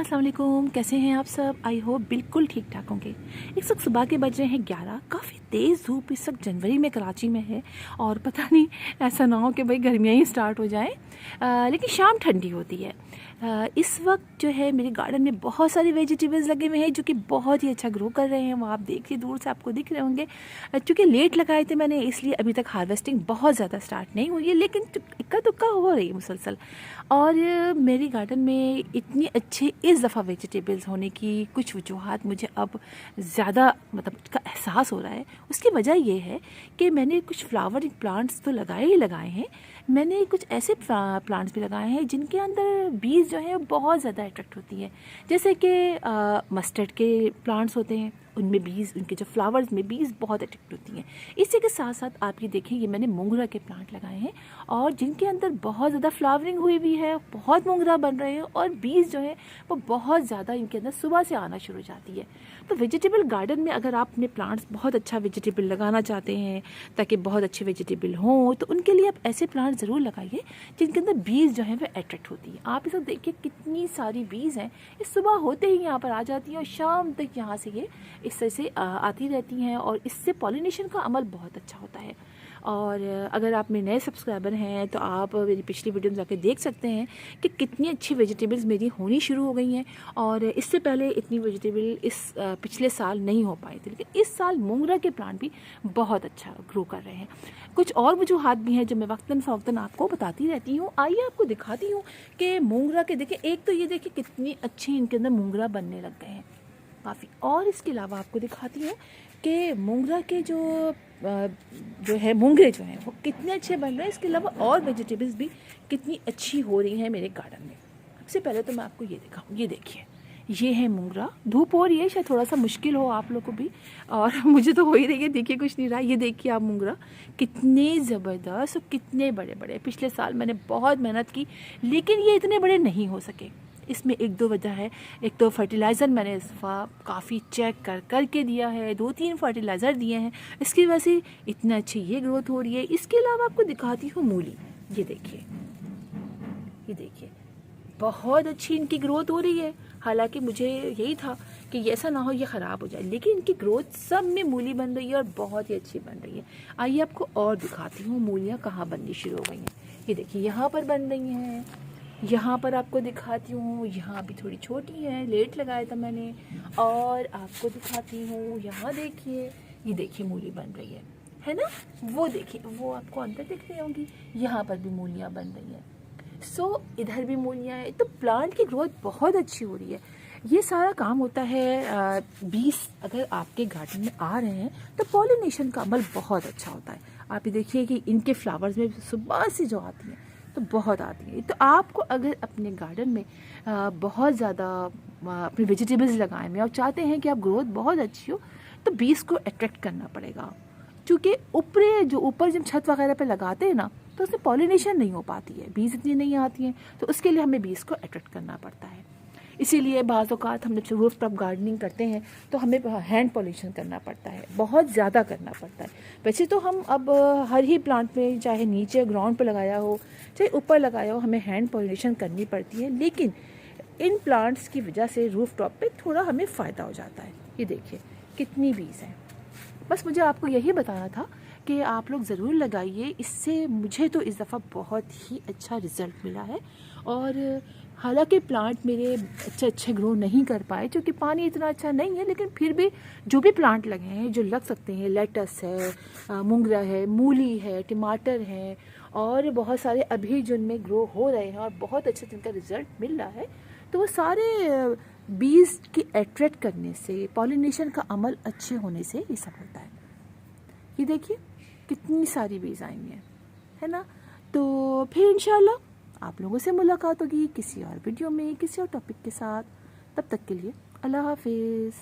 अस्सलाम वालेकुम, कैसे हैं आप सब। आई होप बिल्कुल ठीक ठाक होंगे। इस वक्त सुबह के बज रहे हैं 11। काफ़ी तेज़ धूप इस वक्त जनवरी में कराची में है और पता नहीं ऐसा ना हो कि भाई गर्मियाँ ही स्टार्ट हो जाएं, लेकिन शाम ठंडी होती है। इस वक्त जो है मेरे गार्डन में बहुत सारे वेजिटेबल्स लगे हुए हैं जो कि बहुत ही अच्छा ग्रो कर रहे हैं। वो आप देखिए दूर से आपको दिख रहे होंगे। चूँकि लेट लगाए थे मैंने, इसलिए अभी तक हार्वेस्टिंग बहुत ज़्यादा स्टार्ट नहीं हुई है, लेकिन इक्का दुक्का हो रही है मुसलसल। और मेरी गार्डन में इतनी अच्छे इस दफ़ा वेजिटेबल्स होने की कुछ वजूहात मुझे अब ज़्यादा मतलब का एहसास हो रहा है। उसकी वजह ये है कि मैंने कुछ फ्लावरिंग प्लांट्स तो लगाए ही लगाए हैं, मैंने कुछ ऐसे प्लांट्स भी लगाए हैं जिनके अंदर बीज जो है बहुत ज़्यादा अट्रैक्ट होती है। जैसे कि मस्टर्ड के प्लांट्स होते हैं, उनमें बीज, उनके जो फ्लावर्स में बीज बहुत अट्रैक्ट होती हैं। इसी के साथ साथ आप ये देखें, ये मैंने मोंगरा के प्लांट लगाए हैं और जिनके अंदर बहुत ज़्यादा फ्लावरिंग हुई भी है, बहुत मोंगरा बन रहे हैं और बीज जो है वो बहुत ज़्यादा इनके अंदर सुबह से आना शुरू हो जाती है। तो वेजिटेबल गार्डन में अगर आप अपने प्लांट्स बहुत अच्छा वेजिटेबल लगाना चाहते हैं ताकि बहुत अच्छे वेजिटेबल हों, तो उनके लिए आप ऐसे प्लांट ज़रूर लगाइए जिनके अंदर बीज जो है वो अट्रैक्ट होती है। आप इसे देखिए कितनी सारी बीज हैं, ये सुबह होते ही यहाँ पर आ जाती हैं और शाम तक यहाँ से ये इस तरह से आती रहती हैं और इससे पॉलिनेशन का अमल बहुत अच्छा होता है। और अगर आप मेरे नए सब्सक्राइबर हैं तो आप मेरी पिछली वीडियो में जाकर देख सकते हैं कि कितनी अच्छी वेजिटेबल्स मेरी होनी शुरू हो गई हैं। और इससे पहले इतनी वेजिटेबल इस पिछले साल नहीं हो पाई थी, लेकिन इस साल मोंगरा के प्लांट भी बहुत अच्छा ग्रो कर रहे हैं। कुछ और वजूहात भी हैं जो मैं वक्तन फ़वक्तन आपको बताती रहती हूँ। आइए आपको दिखाती हूँ कि मोंगरा के देखिए, एक तो ये देखिए कितनी अच्छी इनके अंदर मोंगरा बनने लग गए हैं काफ़ी। और इसके अलावा आपको दिखाती हूँ कि मोंगरा के जो है मोंगरे जो हैं वो कितने अच्छे बन रहे हैं। इसके अलावा और वेजिटेबल्स भी कितनी अच्छी हो रही हैं मेरे गार्डन में। सबसे पहले तो मैं आपको ये दिखाऊँ, ये देखिए, ये है मोंगरा। धूप हो रही है, शायद थोड़ा सा मुश्किल हो आप लोगों को भी, और मुझे तो हो ही रही है। देखिए कुछ नहीं रहा। ये देखिए आप मोंगरा कितने ज़बरदस्त और कितने बड़े बड़े। पिछले साल मैंने बहुत मेहनत की लेकिन ये इतने बड़े नहीं हो सके। इसमें एक दो वजह है। एक तो फर्टिलाइज़र मैंने इस दफ़ा काफ़ी चेक करके दिया है, 2-3 फर्टिलाइज़र दिए हैं, इसकी वजह से इतना अच्छी ये ग्रोथ हो रही है। इसके अलावा आपको दिखाती हूँ मूली। ये देखिए, ये देखिए, बहुत अच्छी इनकी ग्रोथ हो रही है। हालांकि मुझे यही था कि ऐसा ना हो ये ख़राब हो जाए, लेकिन इनकी ग्रोथ सब में मूली बन रही है और बहुत ही अच्छी बन रही है। आइए आपको और दिखाती हूँ मूलियाँ कहाँ बननी शुरू हो गई हैं। ये देखिए यहाँ पर बन रही हैं, यहाँ पर आपको दिखाती हूँ, यहाँ भी थोड़ी छोटी है, लेट लगाया था मैंने। और आपको दिखाती हूँ, यहाँ देखिए, ये देखिए मूली बन रही है ना। वो देखिए, वो आपको अंदर दिख रही होंगी, यहाँ पर भी मूलियाँ बन रही हैं। इधर भी मूलियाँ हैं। तो प्लांट की ग्रोथ बहुत अच्छी हो रही है। ये सारा काम होता है बीज अगर आपके गार्डन में आ रहे हैं तो पॉलिनेशन का अमल बहुत अच्छा होता है। आप ये देखिए कि इनके फ्लावर्स में सुबह से जो आती हैं तो बहुत आती है। तो आपको अगर अपने गार्डन में बहुत ज़्यादा अपने वेजिटेबल्स लगाए में और चाहते हैं कि आप ग्रोथ बहुत अच्छी हो, तो बीज को अट्रैक्ट करना पड़ेगा। क्योंकि ऊपर जब छत वगैरह पे लगाते हैं ना, तो उसमें पॉलिनेशन नहीं हो पाती है, बीज इतनी नहीं आती हैं, तो उसके लिए हमें बीज को अट्रैक्ट करना पड़ता है। इसीलिए बाज़ औक़ात हम जब रूफ टॉप गार्डनिंग करते हैं तो हमें हैंड पॉलिनेशन करना पड़ता है, बहुत ज़्यादा करना पड़ता है। वैसे तो हम अब हर ही प्लांट में, चाहे नीचे ग्राउंड पर लगाया हो चाहे ऊपर लगाया हो, हमें हैंड पॉलिनेशन करनी पड़ती है, लेकिन इन प्लांट्स की वजह से रूफ टॉप पर थोड़ा हमें फ़ायदा हो जाता है। ये देखिए कितनी बीज हैं। बस मुझे आपको यही बताना था कि आप लोग ज़रूर लगाइए, इससे मुझे तो इस दफ़ा बहुत ही अच्छा रिज़ल्ट मिला है। और हालांकि प्लांट मेरे अच्छे ग्रो नहीं कर पाए क्योंकि पानी इतना अच्छा नहीं है, लेकिन फिर भी जो भी प्लांट लगे हैं जो लग सकते हैं, लेटस है, मोंगरा है, मूली है, टमाटर है, और बहुत सारे अभी जिनमें ग्रो हो रहे हैं और बहुत अच्छे जिनका रिज़ल्ट मिल रहा है, तो वो सारे बीज के अट्रैक्ट करने से, पॉलिनेशन का अमल अच्छे होने से ये सब होता है। ये देखिए कितनी सारी बीज आई हैं, है ना। तो फिर इंशाल्लाह आप लोगों से मुलाकात होगी किसी और वीडियो में, किसी और टॉपिक के साथ। तब तक के लिए अल्लाह हाफिज़।